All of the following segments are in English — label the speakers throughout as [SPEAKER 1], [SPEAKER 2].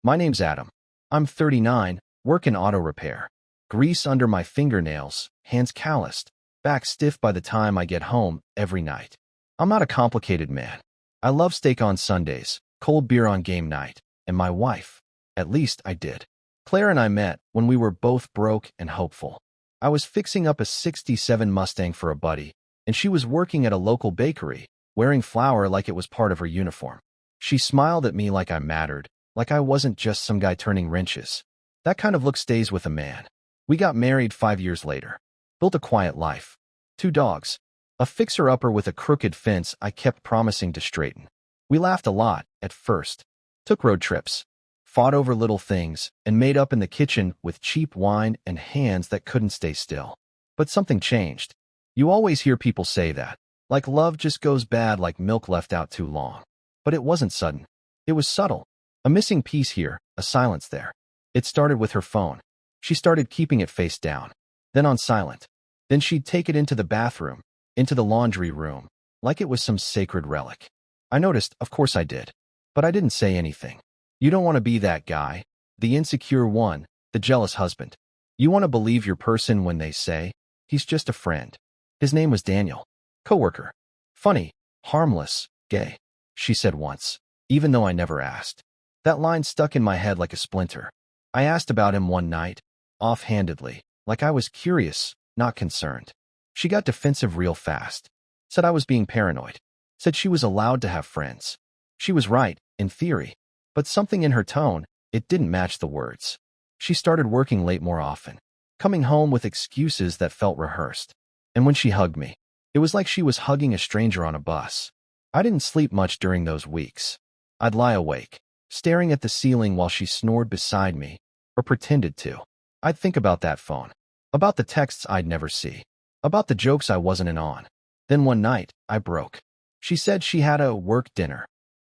[SPEAKER 1] My name's Adam. I'm 39, work in auto repair. Grease under my fingernails, hands calloused, back stiff by the time I get home every night. I'm not a complicated man. I love steak on Sundays, cold beer on game night, and my wife. At least I did. Claire and I met when we were both broke and hopeful. I was fixing up a '67 Mustang for a buddy, and she was working at a local bakery, wearing flour like it was part of her uniform. She smiled at me like I mattered, like I wasn't just some guy turning wrenches. That kind of look stays with a man. We got married 5 years later. Built a quiet life. 2 dogs. A fixer-upper with a crooked fence I kept promising to straighten. We laughed a lot, at first. Took road trips. Fought over little things, and made up in the kitchen with cheap wine and hands that couldn't stay still. But something changed. You always hear people say that. Like love just goes bad like milk left out too long. But it wasn't sudden. It was subtle. A missing piece here, a silence there. It started with her phone. She started keeping it face down. Then on silent. Then she'd take it into the bathroom, into the laundry room, like it was some sacred relic. I noticed, of course I did. But I didn't say anything. You don't want to be that guy, the insecure one, the jealous husband. You want to believe your person when they say, he's just a friend. His name was Daniel. Coworker. Funny, harmless, gay, she said once, even though I never asked. That line stuck in my head like a splinter. I asked about him one night, offhandedly, like I was curious, not concerned. She got defensive real fast. Said I was being paranoid. Said she was allowed to have friends. She was right, in theory. But something in her tone, it didn't match the words. She started working late more often, coming home with excuses that felt rehearsed. And when she hugged me, it was like she was hugging a stranger on a bus. I didn't sleep much during those weeks. I'd lie awake, staring at the ceiling while she snored beside me, or pretended to. I'd think about that phone, about the texts I'd never see, about the jokes I wasn't in on. Then one night, I broke. She said she had a work dinner,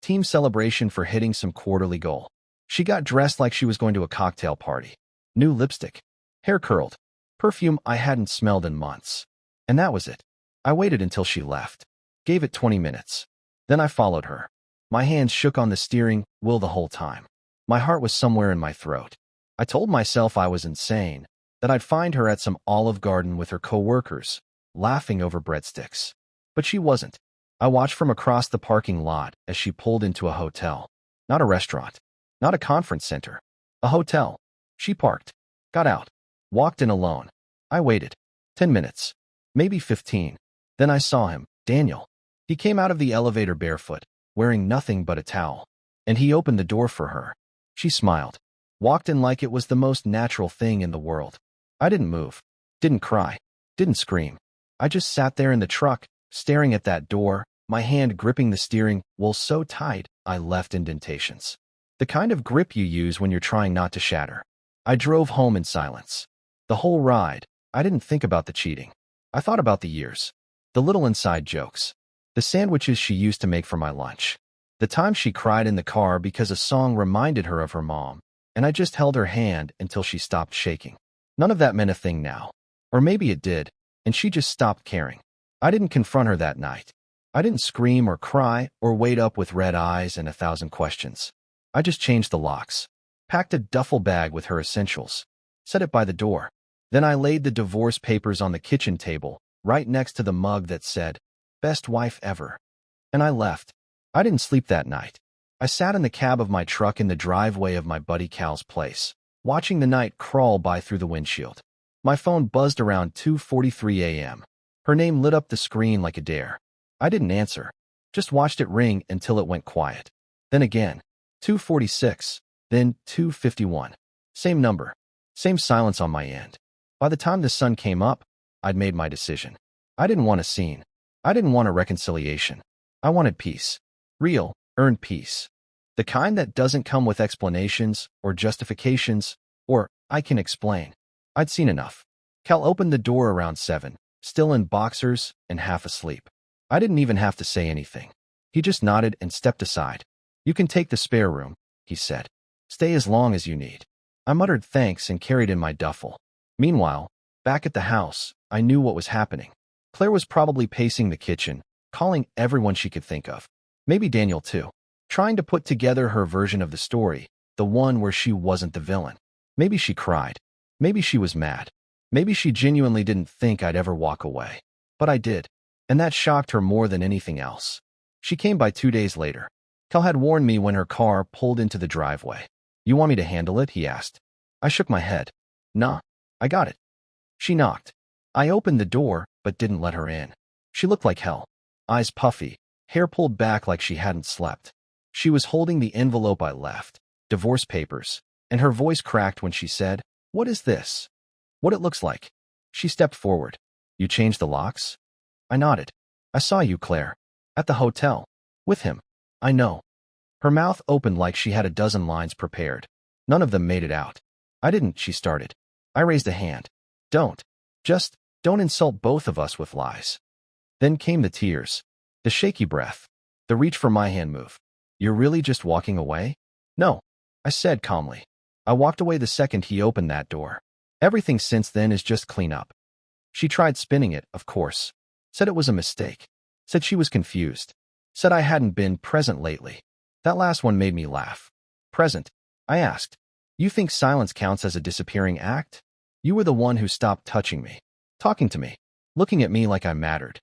[SPEAKER 1] team celebration for hitting some quarterly goal. She got dressed like she was going to a cocktail party. New lipstick, hair curled, perfume I hadn't smelled in months. And that was it. I waited until she left. Gave it 20 minutes. Then I followed her. My hands shook on the steering wheel the whole time. My heart was somewhere in my throat. I told myself I was insane, that I'd find her at some Olive Garden with her coworkers, laughing over breadsticks. But she wasn't. I watched from across the parking lot as she pulled into a hotel. Not a restaurant. Not a conference center. A hotel. She parked. Got out. Walked in alone. I waited. 10 minutes. Maybe 15. Then I saw him, Daniel. He came out of the elevator barefoot, wearing nothing but a towel. And he opened the door for her. She smiled. Walked in like it was the most natural thing in the world. I didn't move. Didn't cry. Didn't scream. I just sat there in the truck, staring at that door, my hand gripping the steering wheel so tight I left indentations. The kind of grip you use when you're trying not to shatter. I drove home in silence. The whole ride, I didn't think about the cheating. I thought about the years. The little inside jokes. The sandwiches she used to make for my lunch. The time she cried in the car because a song reminded her of her mom, and I just held her hand until she stopped shaking. None of that meant a thing now. Or maybe it did, and she just stopped caring. I didn't confront her that night. I didn't scream or cry or wait up with red eyes and 1,000 questions. I just changed the locks, packed a duffel bag with her essentials, set it by the door. Then I laid the divorce papers on the kitchen table, right next to the mug that said, "Best wife ever." And I left. I didn't sleep that night. I sat in the cab of my truck in the driveway of my buddy Cal's place, watching the night crawl by through the windshield. My phone buzzed around 2:43 a.m. Her name lit up the screen like a dare. I didn't answer, just watched it ring until it went quiet. Then again, 2:46, then 2:51. Same number, same silence on my end. By the time the sun came up, I'd made my decision. I didn't want a scene. I didn't want a reconciliation. I wanted peace. Real, earned peace. The kind that doesn't come with explanations or justifications or I can explain. I'd seen enough. Cal opened the door around 7, still in boxers and half asleep. I didn't even have to say anything. He just nodded and stepped aside. "You can take the spare room," he said. "Stay as long as you need." I muttered thanks and carried in my duffel. Meanwhile, back at the house, I knew what was happening. Claire was probably pacing the kitchen, calling everyone she could think of. Maybe Daniel too. Trying to put together her version of the story, the one where she wasn't the villain. Maybe she cried. Maybe she was mad. Maybe she genuinely didn't think I'd ever walk away. But I did. And that shocked her more than anything else. She came by 2 days later. Cal had warned me when her car pulled into the driveway. You want me to handle it? He asked. I shook my head. Nah, I got it. She knocked. I opened the door, but didn't let her in. She looked like hell. Eyes puffy, hair pulled back like she hadn't slept. She was holding the envelope I left, divorce papers, and her voice cracked when she said, "What is this?" "What it looks like." She stepped forward. "You changed the locks?" I nodded. "I saw you, Claire. At the hotel. With him." "I know." Her mouth opened like she had a dozen lines prepared. None of them made it out. "I didn't," she started. I raised a hand. "Don't. Just don't insult both of us with lies." Then came the tears, the shaky breath, the reach for my hand move. "You're really just walking away?" "No," I said calmly. "I walked away the second he opened that door. Everything since then is just cleanup." She tried spinning it, of course. Said it was a mistake. Said she was confused. Said I hadn't been present lately. That last one made me laugh. "Present?" I asked. "You think silence counts as a disappearing act? You were the one who stopped touching me, talking to me, looking at me like I mattered."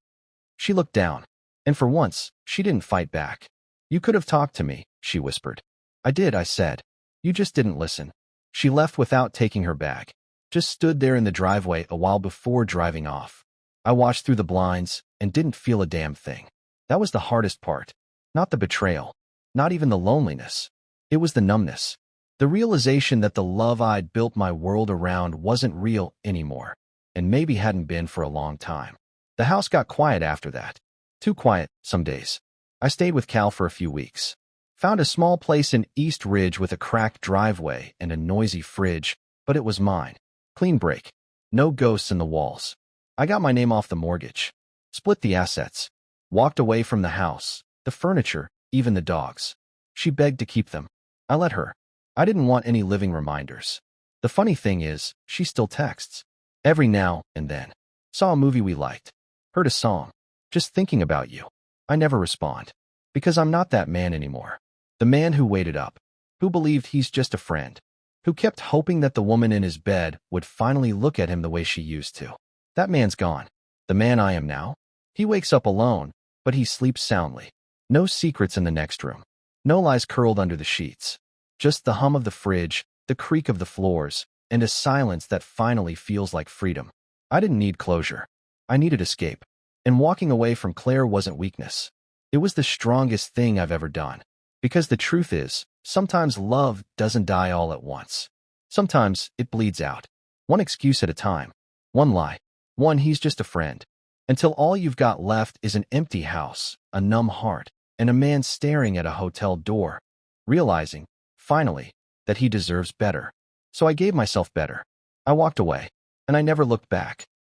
[SPEAKER 1] She looked down, and for once, she didn't fight back. "You could have talked to me," she whispered. "I did," I said. "You just didn't listen." She left without taking her bag. Just stood there in the driveway a while before driving off. I watched through the blinds and didn't feel a damn thing. That was the hardest part. Not the betrayal. Not even the loneliness. It was the numbness. The realization that the love I'd built my world around wasn't real anymore, and maybe hadn't been for a long time. The house got quiet after that. Too quiet, some days. I stayed with Cal for a few weeks. Found a small place in East Ridge with a cracked driveway and a noisy fridge, but it was mine. Clean break. No ghosts in the walls. I got my name off the mortgage. Split the assets. Walked away from the house, the furniture, even the dogs. She begged to keep them. I let her. I didn't want any living reminders. The funny thing is, she still texts. Every now and then. Saw a movie we liked. Heard a song. Just thinking about you. I never respond. Because I'm not that man anymore. The man who waited up. Who believed he's just a friend. Who kept hoping that the woman in his bed would finally look at him the way she used to. That man's gone. The man I am now. He wakes up alone, but he sleeps soundly. No secrets in the next room. No lies curled under the sheets. Just the hum of the fridge, the creak of the floors, and a silence that finally feels like freedom. I didn't need closure. I needed escape. And walking away from Claire wasn't weakness. It was the strongest thing I've ever done. Because the truth is, sometimes love doesn't die all at once. Sometimes it bleeds out. One excuse at a time. One lie. One he's just a friend. Until all you've got left is an empty house, a numb heart, and a man staring at a hotel door, realizing, finally, that he deserves better. So I gave myself better. I walked away, and I never looked back.